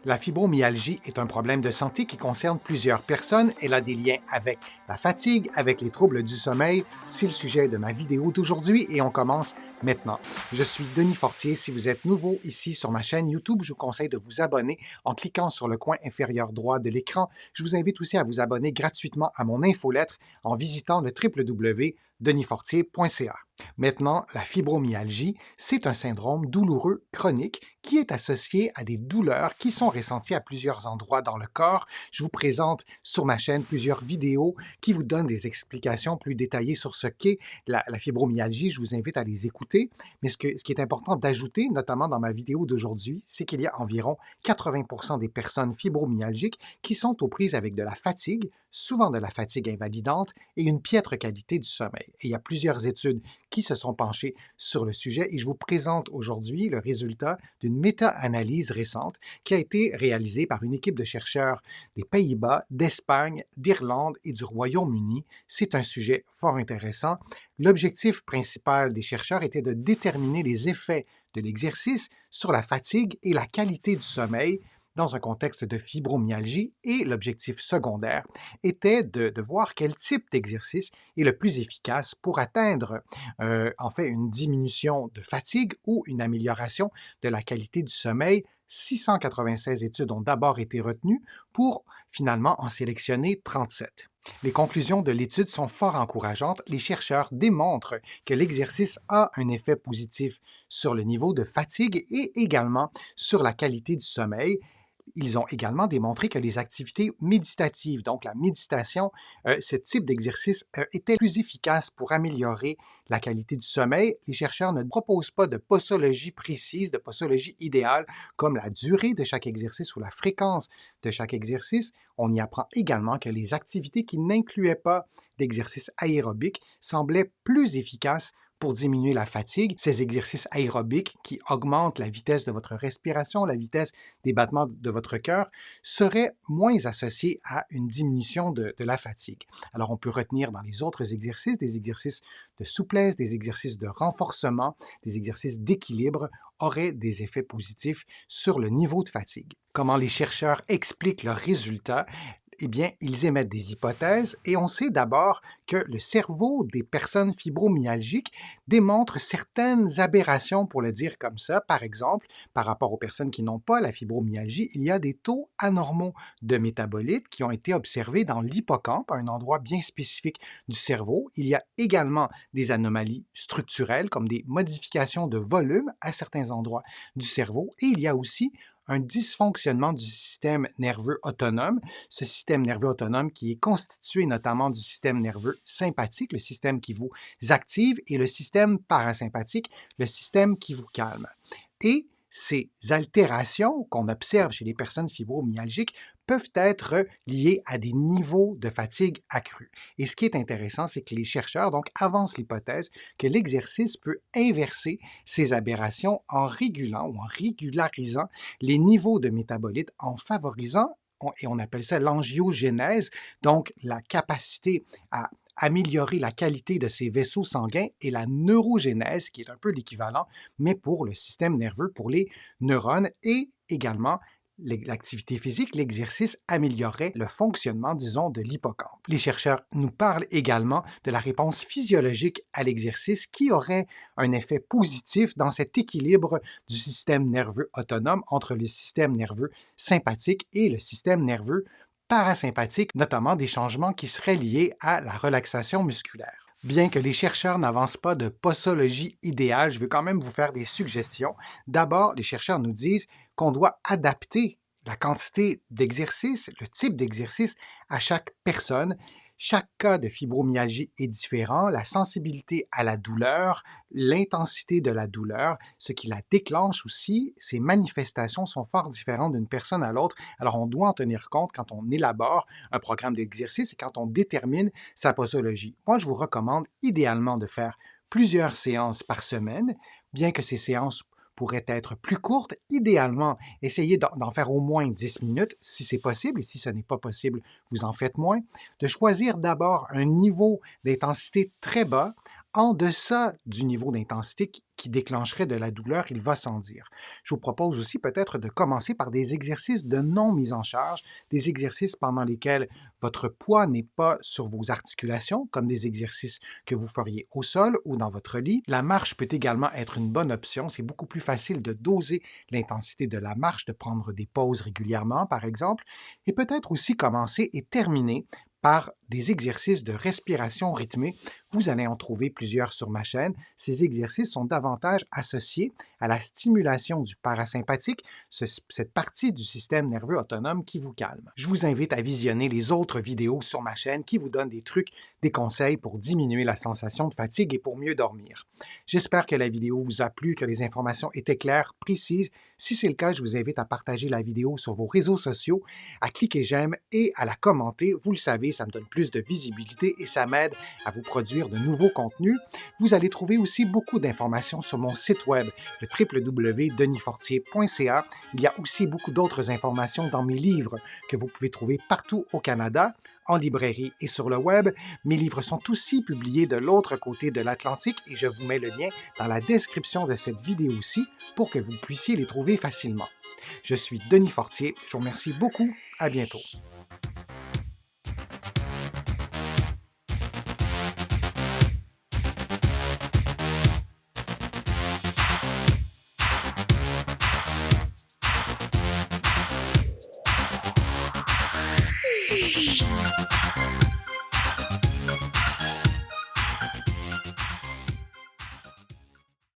La fibromyalgie est un problème de santé qui concerne plusieurs personnes. Elle a des liens avec la fatigue, avec les troubles du sommeil. C'est le sujet de ma vidéo d'aujourd'hui et on commence maintenant. Je suis Denis Fortier. Si vous êtes nouveau ici sur ma chaîne YouTube, je vous conseille de vous abonner en cliquant sur le coin inférieur droit de l'écran. Je vous invite aussi à vous abonner gratuitement à mon infolettre en visitant le www.denisfortier.ca. Maintenant, la fibromyalgie, c'est un syndrome douloureux chronique qui est associé à des douleurs qui sont ressenties à plusieurs endroits dans le corps. Je vous présente sur ma chaîne plusieurs vidéos qui vous donnent des explications plus détaillées sur ce qu'est la fibromyalgie. Je vous invite à les écouter. Mais ce qui est important d'ajouter, notamment dans ma vidéo d'aujourd'hui, c'est qu'il y a environ 80% des personnes fibromyalgiques qui sont aux prises avec de la fatigue, souvent de la fatigue invalidante et une piètre qualité du sommeil. Et il y a plusieurs études qui se sont penchées sur le sujet et je vous présente aujourd'hui le résultat d'une méta-analyse récente qui a été réalisée par une équipe de chercheurs des Pays-Bas, d'Espagne, d'Irlande et du Royaume-Uni. C'est un sujet fort intéressant. L'objectif principal des chercheurs était de déterminer les effets de l'exercice sur la fatigue et la qualité du sommeil dans un contexte de fibromyalgie et l'objectif secondaire était de voir quel type d'exercice est le plus efficace pour atteindre en fait une diminution de fatigue ou une amélioration de la qualité du sommeil. 696 études ont d'abord été retenues pour finalement en sélectionner 37. Les conclusions de l'étude sont fort encourageantes. Les chercheurs démontrent que l'exercice a un effet positif sur le niveau de fatigue et également sur la qualité du sommeil. Ils ont également démontré que les activités méditatives, donc la méditation, ce type d'exercice était plus efficace pour améliorer la qualité du sommeil. Les chercheurs ne proposent pas de posologie précise, de posologie idéale, comme la durée de chaque exercice ou la fréquence de chaque exercice. On y apprend également que les activités qui n'incluaient pas d'exercice aérobique semblaient plus efficaces pour diminuer la fatigue. Ces exercices aérobiques qui augmentent la vitesse de votre respiration, la vitesse des battements de votre cœur, seraient moins associés à une diminution de la fatigue. Alors, on peut retenir dans les autres exercices des exercices de souplesse, des exercices de renforcement, des exercices d'équilibre auraient des effets positifs sur le niveau de fatigue. Comment les chercheurs expliquent leurs résultats? Eh bien, ils émettent des hypothèses et on sait d'abord que le cerveau des personnes fibromyalgiques démontre certaines aberrations, pour le dire comme ça. Par exemple, par rapport aux personnes qui n'ont pas la fibromyalgie, il y a des taux anormaux de métabolites qui ont été observés dans l'hippocampe, un endroit bien spécifique du cerveau. Il y a également des anomalies structurelles, comme des modifications de volume à certains endroits du cerveau. Et il y a aussi un dysfonctionnement du système nerveux autonome, ce système nerveux autonome qui est constitué notamment du système nerveux sympathique, le système qui vous active, et le système parasympathique, le système qui vous calme. Et ces altérations qu'on observe chez les personnes fibromyalgiques peuvent être liées à des niveaux de fatigue accrus. Et ce qui est intéressant, c'est que les chercheurs donc avancent l'hypothèse que l'exercice peut inverser ces aberrations en régulant ou en régularisant les niveaux de métabolites, en favorisant, et on appelle ça l'angiogénèse, donc la capacité à améliorer la qualité de ces vaisseaux sanguins, et la neurogénèse, qui est un peu l'équivalent, mais pour le système nerveux, pour les neurones, et également l'activité physique, l'exercice améliorerait le fonctionnement, disons, de l'hippocampe. Les chercheurs nous parlent également de la réponse physiologique à l'exercice qui aurait un effet positif dans cet équilibre du système nerveux autonome entre le système nerveux sympathique et le système nerveux parasympathique, notamment des changements qui seraient liés à la relaxation musculaire. Bien que les chercheurs n'avancent pas de posologie idéale, je veux quand même vous faire des suggestions. D'abord, les chercheurs nous disent qu'on doit adapter la quantité d'exercice, le type d'exercice à chaque personne. Chaque cas de fibromyalgie est différent, la sensibilité à la douleur, l'intensité de la douleur, ce qui la déclenche aussi, ces manifestations sont fort différentes d'une personne à l'autre. Alors, on doit en tenir compte quand on élabore un programme d'exercice et quand on détermine sa posologie. Moi, je vous recommande idéalement de faire plusieurs séances par semaine, bien que ces séances pourraient être plus courtes. Idéalement, essayez d'en faire au moins 10 minutes, si c'est possible, et si ce n'est pas possible, vous en faites moins. De choisir d'abord un niveau d'intensité très bas, en deçà du niveau d'intensité qui déclencherait de la douleur, il va sans dire. Je vous propose aussi peut-être de commencer par des exercices de non-mise en charge, des exercices pendant lesquels votre poids n'est pas sur vos articulations, comme des exercices que vous feriez au sol ou dans votre lit. La marche peut également être une bonne option. C'est beaucoup plus facile de doser l'intensité de la marche, de prendre des pauses régulièrement, par exemple, et peut-être aussi commencer et terminer par des exercices de respiration rythmée. Vous allez en trouver plusieurs sur ma chaîne. Ces exercices sont davantage associés à la stimulation du parasympathique, cette partie du système nerveux autonome qui vous calme. Je vous invite à visionner les autres vidéos sur ma chaîne qui vous donnent des trucs, des conseils pour diminuer la sensation de fatigue et pour mieux dormir. J'espère que la vidéo vous a plu, que les informations étaient claires, précises. Si c'est le cas, je vous invite à partager la vidéo sur vos réseaux sociaux, à cliquer j'aime et à la commenter. Vous le savez, ça me donne plus de visibilité et ça m'aide à vous produire de nouveaux contenus. Vous allez trouver aussi beaucoup d'informations sur mon site web, le www.denisfortier.ca. Il y a aussi beaucoup d'autres informations dans mes livres que vous pouvez trouver partout au Canada, en librairie et sur le web. Mes livres sont aussi publiés de l'autre côté de l'Atlantique et je vous mets le lien dans la description de cette vidéo-ci pour que vous puissiez les trouver facilement. Je suis Denis Fortier. Je vous remercie beaucoup. À bientôt.